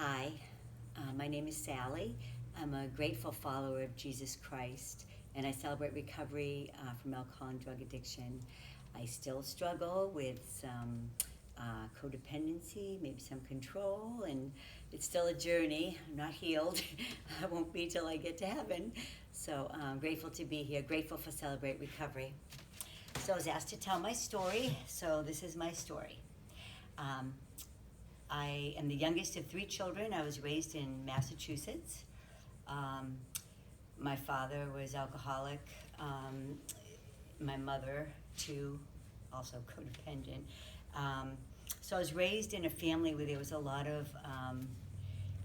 Hi, my name is Sally. I'm a grateful follower of Jesus Christ, and I celebrate recovery from alcohol and drug addiction. I still struggle with some codependency, maybe some control, and it's still a journey. I'm not healed. I won't be till I get to heaven. So I'm grateful to be here, grateful for Celebrate Recovery. So I was asked to tell my story, so this is my story. Um, I am the youngest of three children. I was raised in Massachusetts. Um, my father was alcoholic. My mother, too, also codependent. Um, so I was raised in a family where there was a lot of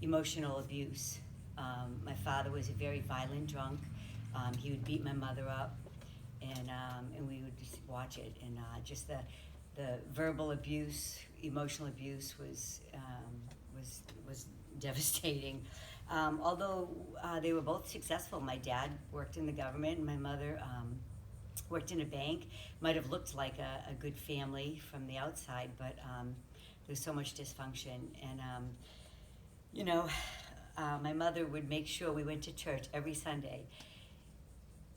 emotional abuse. My father was a very violent drunk. He would beat my mother up, and we would just watch it. And just the verbal abuse, emotional abuse was devastating. Although they were both successful. My dad worked in the government, and my mother worked in a bank. Might have looked like a good family from the outside, but there's so much dysfunction. And you know, my mother would make sure we went to church every Sunday,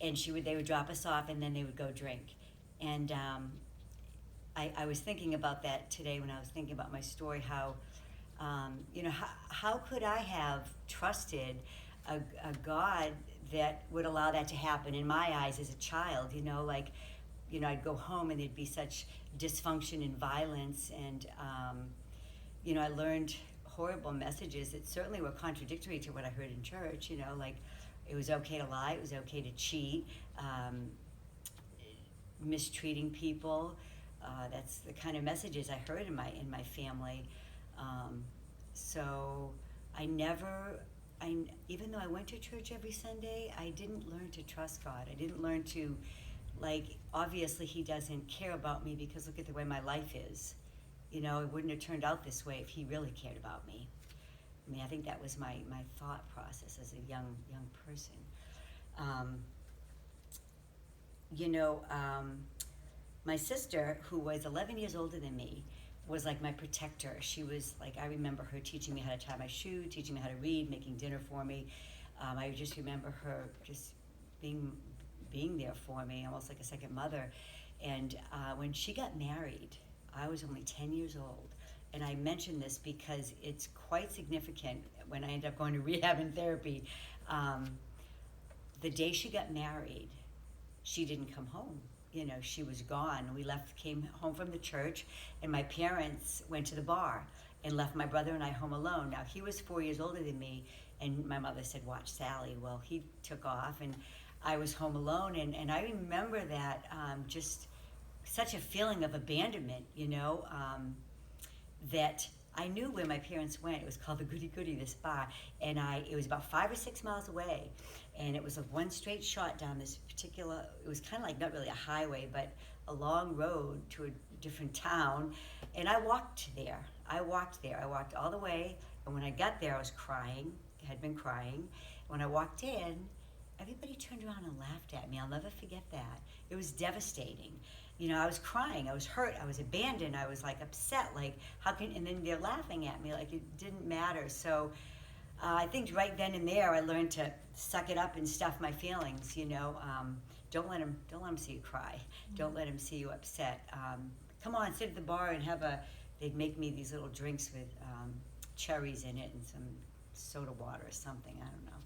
and they would drop us off, and then they would go drink. And I was thinking about that today when I was thinking about my story. How how could I have trusted a God that would allow that to happen in my eyes as a child? I'd go home and there'd be such dysfunction and violence, and I learned horrible messages that certainly were contradictory to what I heard in church. Like it was okay to lie, it was okay to cheat, mistreating people. That's the kind of messages I heard in my family. So even though I went to church every Sunday, I didn't learn to trust God. I didn't learn to, obviously He doesn't care about me because look at the way my life is. It wouldn't have turned out this way if He really cared about me. I mean, I think that was my thought process as a young person. My sister, who was 11 years older than me, was like my protector. She was like, I remember her teaching me how to tie my shoe, teaching me how to read, making dinner for me. I just remember her just being there for me, almost like a second mother. And when she got married, I was only 10 years old. And I mention this because it's quite significant when I ended up going to rehab and therapy. The day she got married, she didn't come home. She was gone. We came home from the church, and my parents went to the bar and left my brother and I home alone. Now, he was 4 years older than me, and my mother said, watch Sally. Well, he took off, and I was home alone, and I remember that just such a feeling of abandonment, that I knew where my parents went. It was called the Goody Goody, this bar, and it was about 5 or 6 miles away, and it was a one straight shot down this particular. It was kind of like not really a highway, but a long road to a different town, and I walked there. I walked all the way, and when I got there, I was crying. I had been crying. When I walked in, everybody turned around and laughed at me. I'll never forget that. It was devastating. I was crying, I was hurt, I was abandoned, I was upset, and then they're laughing at me like it didn't matter. So I think right then and there I learned to suck it up and stuff my feelings. Don't let them see you cry. Don't let them see you upset. Come on, sit at the bar and they'd make me these little drinks with cherries in it and some soda water or something, I don't know.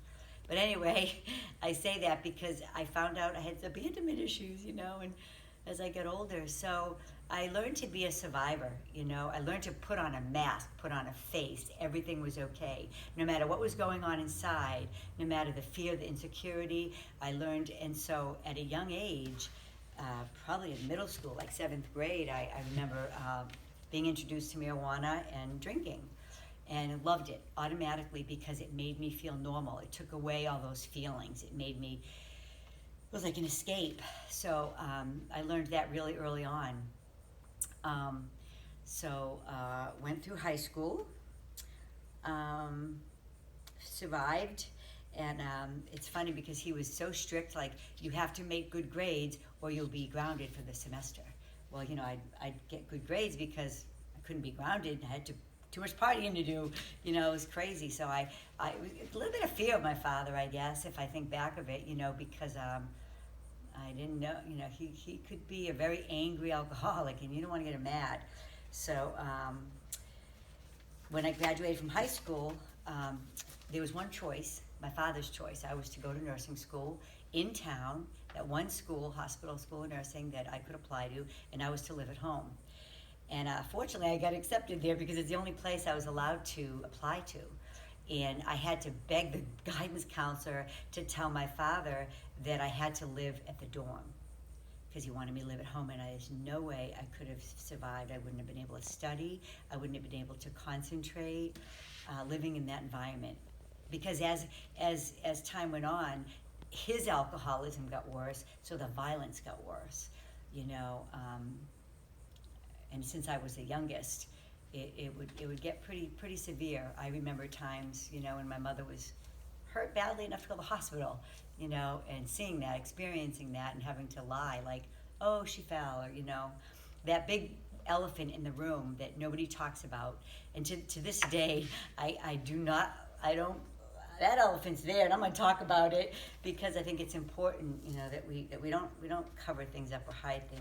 But anyway, I say that because I found out I had abandonment issues, and as I get older. So I learned to be a survivor, I learned to put on a mask, put on a face. Everything was okay. No matter what was going on inside, no matter the fear, the insecurity, I learned. And so at a young age, probably in middle school, like 7th grade, I remember being introduced to marijuana and drinking. And loved it automatically because it made me feel normal. It took away all those feelings. It was like an escape. So I learned that really early on. Went through high school, survived, and it's funny because he was so strict, like you have to make good grades or you'll be grounded for the semester. Well, I'd get good grades because I couldn't be grounded. I had to too much partying to do. You know, it was crazy. So it was a little bit of fear of my father, I guess, if I think back of it, you know, because I didn't know, you know, he could be a very angry alcoholic, and you don't want to get him mad. So when I graduated from high school, there was one choice, my father's choice. I was to go to nursing school in town, that one school, hospital school of nursing that I could apply to, and I was to live at home. And fortunately, I got accepted there because it's the only place I was allowed to apply to. And I had to beg the guidance counselor to tell my father that I had to live at the dorm because he wanted me to live at home, and there's no way I could have survived. I wouldn't have been able to study. I wouldn't have been able to concentrate living in that environment. Because as time went on, his alcoholism got worse, so the violence got worse, you know. And since I was the youngest, it would get pretty severe. I remember times, you know, when my mother was hurt badly enough to go to the hospital, you know, and seeing that, experiencing that, and having to lie, like, oh, she fell, or, you know, that big elephant in the room that nobody talks about. And to this day, I don't, that elephant's there, and I'm going to talk about it because I think it's important, you know, that we don't cover things up or hide things.